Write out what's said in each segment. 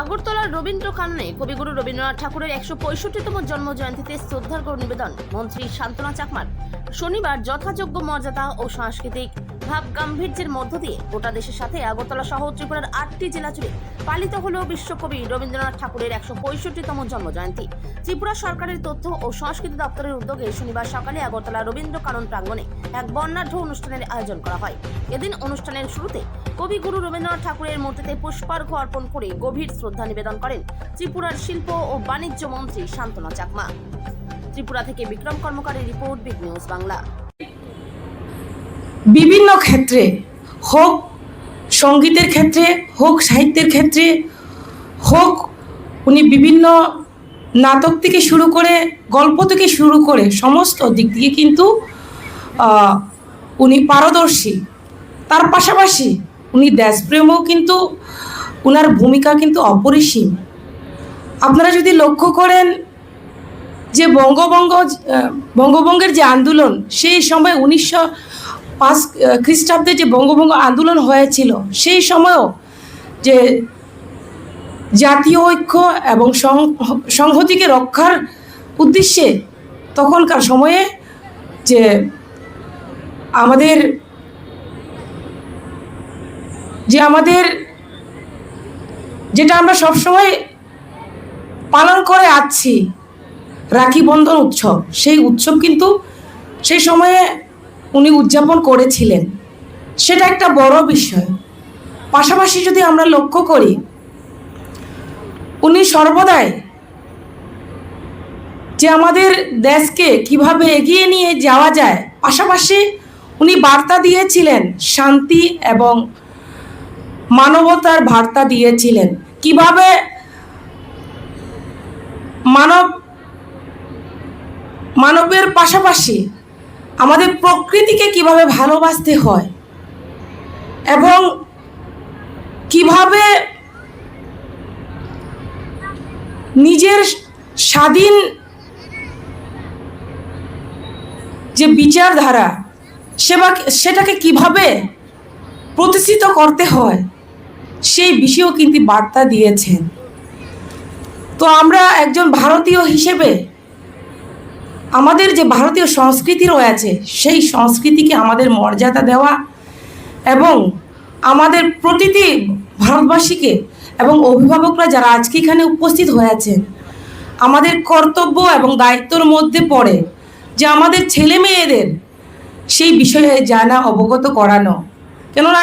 আগরতলার রবীন্দ্র কাননে কবিগুরু রবীন্দ্রনাথ ঠাকুরের ১৬৫তম জন্মজয়ন্তীতে শ্রদ্ধার্ঘ্য নিবেদন মন্ত্রী শান্তনা চাকমার। শনিবার যথাযোগ্য মর্যাদা ও সাংস্কৃতিক ভাব গাম্ভীর্যের মধ্য দিয়ে গোটা দেশের সাথে আগরতলা সহ ত্রিপুরার ৮টি জেলা জুড়ে পালিত হল বিশ্বকবি রবীন্দ্রনাথ ঠাকুরের ১৬৫তম জন্মজয়ন্তী। ত্রিপুরা সরকারের তথ্য ও সংস্কৃতি দপ্তরের উদ্যোগে শনিবার সকালে আগরতলা রবীন্দ্র কানন প্রাঙ্গণে এক বর্ণাঢ্য অনুষ্ঠানের আয়োজন করা হয়। এদিন অনুষ্ঠানের শুরুতে কবিগুরু রবীন্দ্রনাথ ঠাকুরের মূর্তিতে পুষ্পার্ঘ্য অর্পণ করে গভীর শ্রদ্ধা নিবেদন করেন ত্রিপুরার শিল্প ও বাণিজ্য মন্ত্রী শান্তনা চাকমা। ত্রিপুরা থেকে বিক্রম কর্মকারের রিপোর্ট, বিগ নিউজ বাংলা। বিভিন্ন ক্ষেত্রে হোক সঙ্গীতের ক্ষেত্রে, হোক সাহিত্যের ক্ষেত্রে, হোক উনি বিভিন্ন নাটক থেকে শুরু করে গল্প থেকে শুরু করে সমস্ত দিক দিয়ে কিন্তু উনি পারদর্শী। তার পাশাপাশি উনি দেশপ্রেমও কিন্তু উনার ভূমিকা কিন্তু অপরিসীম। আপনারা যদি লক্ষ্য করেন যে বঙ্গভঙ্গের যে আন্দোলন, সেই সময় ১৯০৫ খ্রিস্টাব্দে যে বঙ্গভঙ্গ আন্দোলন হয়েছিল, সেই সময়ও যে জাতীয় ঐক্য এবং সংহতিকে রক্ষার উদ্দেশ্যে তখনকার সময়ে যে আমাদের যেটা আমরা সবসময় পালন করে আসছি, রাখি বন্ধন উৎসব, সেই উৎসব কিন্তু সেই সময়ে উনি উদযাপন করেছিলেন। সেটা একটা বড় বিষয়। পাশাপাশি যদি আমরা লক্ষ্য করি, উনি সর্বদাই যে আমাদের দেশকে কিভাবে এগিয়ে নিয়ে যাওয়া যায়, পাশাপাশি উনি বার্তা দিয়েছিলেন শান্তি এবং মানবতার বার্তা দিয়েছিলেন। কিভাবে মানবের পাশাপাশি আমাদের প্রকৃতিকে কিভাবে ভালোবাসতে হয় এবং কিভাবে নিজের স্বাধীন যে বিচারধারা সেটাকে কিভাবে প্রতিষ্ঠিত করতে হয়, সেই বিষয়েও কিন্তু বার্তা দিয়েছেন। তো আমরা একজন ভারতীয় হিসেবে আমাদের যে ভারতীয় সংস্কৃতি রয়েছে, সেই সংস্কৃতিকে আমাদের মর্যাদা দেওয়া এবং আমাদের প্রতিটি ভারতবাসীকে এবং অভিভাবকরা যারা আজকে এখানে উপস্থিত হয়েছেন, আমাদের কর্তব্য এবং দায়িত্বর মধ্যে পড়ে যে আমাদের ছেলে মেয়েদের সেই বিষয়ে জানা, অবগত করানো। কেননা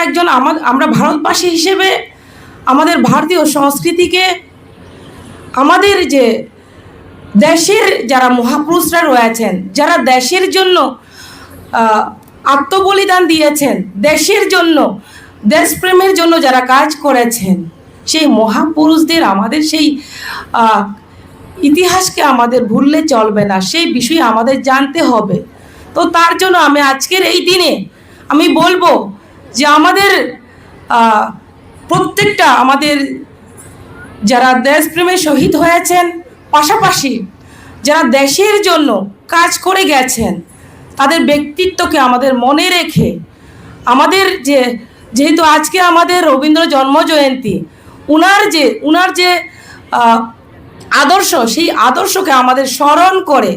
আমরা ভারতবাসী হিসেবে আমাদের ভারতীয় সংস্কৃতিকে, আমাদের যে দেশের যারা মহাপুরুষরা রয়েছেন, যারা দেশের জন্য আত্মবলিদান দিয়েছেন, দেশের জন্য, দেশপ্রেমের জন্য যারা কাজ করেছেন, সেই মহাপুরুষদের আমাদের সেই ইতিহাসকে আমাদের ভুললে চলবে না, সেই বিষয়ে আমাদের জানতে হবে। তো তার জন্য আমি আজকের এই দিনে আমি বলবো যে আমাদের প্রত্যেকটা আমাদের যারা দেশপ্রেমে শহীদ হয়েছেন, পাশাপাশি যারা দেশের জন্য কাজ করে গেছেন, তাদের ব্যক্তিত্বকে আমাদের মনে রেখে আমাদের যেহেতু আজকে আমাদের রবীন্দ্র জন্মজয়ন্তী, উনার যে আদর্শ, সেই আদর্শকে আমাদের স্মরণ করে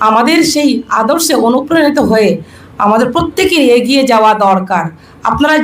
আমাদের সেই আদর্শে অনুপ্রাণিত হয়ে আমাদের প্রত্যেকের এগিয়ে যাওয়া দরকার। আপনারা